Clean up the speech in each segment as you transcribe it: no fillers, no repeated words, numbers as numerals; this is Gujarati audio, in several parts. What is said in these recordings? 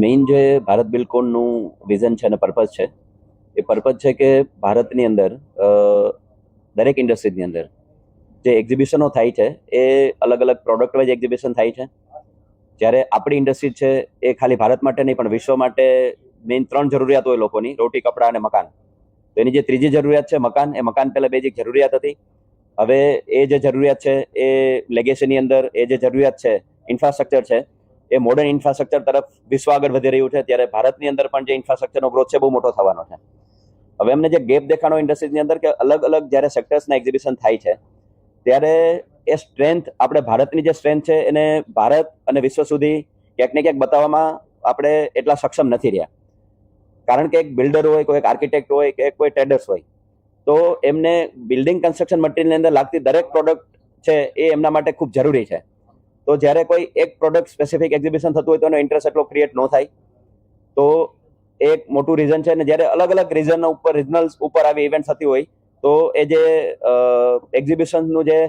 મેઇન જે ભારત બિલ્ડકોનનું વિઝન છે અને પર્પઝ છે, એ પર્પઝ છે કે ભારતની અંદર દરેક ઇન્ડસ્ટ્રીઝની અંદર જે એક્ઝિબિશનો થાય છે એ અલગ અલગ પ્રોડક્ટ વાઇઝ એક્ઝિબિશન થાય છે. જ્યારે આપણી ઇન્ડસ્ટ્રી છે એ ખાલી ભારત માટે નહીં પણ વિશ્વ માટે મેઇન 3 જરૂરિયાત હોય લોકોની: રોટી, કપડાં અને મકાન. તો એની જે ત્રીજી જરૂરિયાત છે મકાન, એ મકાન પહેલા બેઝિક જરૂરિયાત હતી. હવે એ જે જરૂરિયાત છે એ લેગેસીની અંદર એ જે જરૂરિયાત છે ઇન્ફ્રાસ્ટ્રક્ચર છે, એ મોડર્ન ઇન્ફ્રાસ્ટ્રક્ચર તરફ વિશ્વ આગળ વધી રહ્યું છે. ત્યારે ભારતની અંદર પણ જે ઇન્ફ્રાસ્ટ્રક્ચરનો ગ્રોથ છે બહુ મોટો થવાનો છે. હવે અમને જે ગેપ દેખાનો ઇન્ડસ્ટ્રીઝની અંદર કે અલગ અલગ જ્યારે સેક્ટર્સના એક્ઝિબિશન થાય છે ત્યારે એ સ્ટ્રેન્થ, આપણે ભારતની જે સ્ટ્રેન્થ છે એને ભારત અને વિશ્વ સુધી ક્યાંક ને ક્યાંક બતાવવામાં આપણે એટલા સક્ષમ નથી રહ્યા. કારણ કે એક બિલ્ડર હોય, કોઈ એક આર્કિટેક્ટ હોય કે કોઈ ટ્રેડર્સ હોય, તો એમને બિલ્ડિંગ કન્સ્ટ્રક્શન મટીરિયલની અંદર લાગતી દરેક પ્રોડક્ટ છે એ એમના માટે ખૂબ જરૂરી છે. તો જ્યારે કોઈ એક પ્રોડક્ટ સ્પેસિફિક એક્ઝિબિશન થતું હોય તો એનો ઇન્ટરેસ્ટ એટલો ક્રિએટ ન થાય. તો એક મોટું રીઝન છે. અને જ્યારે અલગ અલગ રિજનલ્સ ઉપર આવી ઇવેન્ટ થતી હોય તો એ જે એક્ઝિબિશનનું જે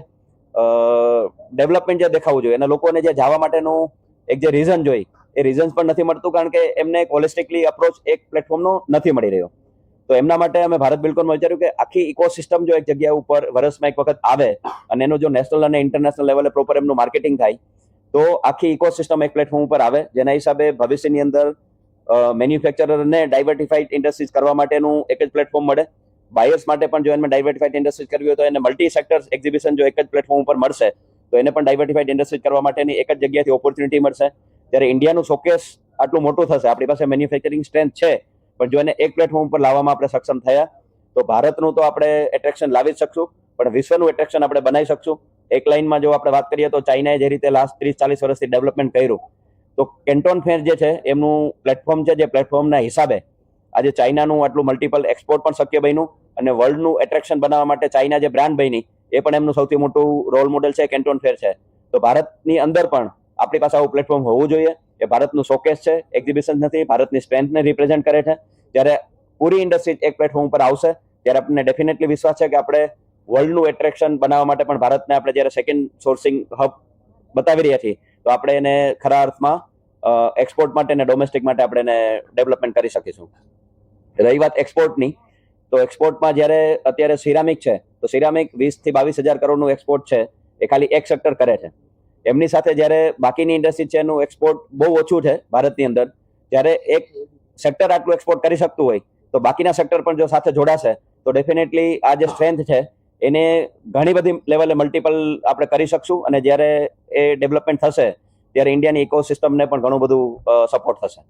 ડેવલપમેન્ટ જે દેખાવું જોઈએ અને લોકોને જે જવા માટેનું એક જે રીઝન જોઈએ એ રીઝન્સ પણ નથી મળતું, કારણ કે એમને એક હોલિસ્ટિકલી અપ્રોચ એક પ્લેટફોર્મનો નથી મળી રહ્યો. તો એમના માટે અમે ભારત બિલ્ડકોનમાં વિચાર્યું કે આખી ઇકોસિસ્ટમ જો એક જગ્યા ઉપર વર્ષમાં એક વખત આવે અને એનું જો નેશનલ અને ઇન્ટરનેશનલ લેવલે પ્રોપર એમનું માર્કેટિંગ થાય તો આખી ઇકોસિસ્ટમ એક પ્લેટફોર્મ ઉપર આવે, જેના હિસાબે ભવિષ્યની અંદર મેન્યુફેક્ચરરને ડાયવર્ટિફાઈડ ઇન્ડસ્ટ્રીઝ કરવા માટેનું એક જ પ્લેટફોર્મ મળે. બાયર્સ માટે પણ જો એને ડાયવર્ટિફાઈડ ઇન્ડસ્ટ્રીઝ કરવી હોય તો એને મલ્ટી સેક્ટર્સ એક્ઝિબિશન જો એક જ પ્લેટફોર્મ ઉપર મળશે તો એને પણ ડાયવર્ટિફાઈડ ઇન્ડસ્ટ્રીઝ કરવા માટેની એક જ જગ્યાથી ઓપોર્ચ્યુનિટી મળશે. જ્યારે ઇન્ડિયાનું શોકેસ આટલું મોટું થશે, આપણી પાસે મેન્યુફેક્ચરિંગ સ્ટ્રેન્થ છે, પણ જો એને એક પ્લેટફોર્મ પર લાવવામાં આપણે સક્ષમ થયા તો ભારતનું તો આપણે એટ્રેક્શન લાવી જ શકશું, પણ વિશ્વનું એટ્રેક્શન આપણે બનાવી શકશું. એક લાઇનમાં જો આપણે વાત કરીએ તો ચાઇનાએ જે રીતે લાસ્ટ 30-40 વર્ષથી ડેવલપમેન્ટ કર્યું, તો કેન્ટોન ફેર જે છે એમનું પ્લેટફોર્મ છે, જે પ્લેટફોર્મના હિસાબે આજે ચાઇનાનું આટલું મલ્ટિપલ એક્સપોર્ટ પણ શક્ય બન્યું અને વર્લ્ડનું એટ્રેક્શન બનાવવા માટે ચાઇના જે બ્રાન્ડ બની એ પણ એમનું સૌથી મોટું રોલ મોડેલ છે, કેન્ટોન ફેર છે. તો ભારતની અંદર પણ આપણી પાસે આવું પ્લેટફોર્મ હોવું જોઈએ. એ ભારતનું શોકેસ છે, એક્ઝિબિશન નથી, ભારતની સ્ટ્રેન્થને રિપ્રેઝેન્ટ કરે છે. જ્યારે પૂરી ઇન્ડસ્ટ્રી એક પ્લેટફોર્મ ઉપર આવશે ત્યારે આપણને ડેફિનેટલી વિશ્વાસ છે કે આપણે વર્લ્ડનું એટ્રેક્શન બનાવવા માટે પણ ભારતને આપણે જ્યારે સેકન્ડ સોર્સિંગ હબ બતાવી રહ્યા છીએ તો આપણે એને ખરા અર્થમાં એક્સપોર્ટ માટે અને ડોમેસ્ટિક માટે આપણે એને ડેવલપમેન્ટ કરી શકીશું. રહી વાત એક્સપોર્ટની, તો એક્સપોર્ટમાં જ્યારે અત્યારે સિરામિક છે તો સિરામિક 20-22 હજાર કરોડનું એક્સપોર્ટ છે, એ ખાલી એક સેક્ટર કરે છે. એમની સાથે જ્યારે બાકીની ઇન્ડસ્ટ્રી છે એનું એક્સપોર્ટ બહુ ઓછું છે ભારતની અંદર. જ્યારે એક સેક્ટર આટલું એક્સપોર્ટ કરી શકતું હોય તો બાકીના સેક્ટર પણ જો સાથે જોડાશે તો ડેફિનેટલી આ જે સ્ટ્રેન્થ છે એને ઘણી બધી લેવલે મલ્ટિપલ આપણે કરી શકશું. અને જ્યારે એ ડેવલપમેન્ટ થશે ત્યારે ઇન્ડિયાની ઇકોસિસ્ટમને પણ ઘણું બધું સપોર્ટ થશે.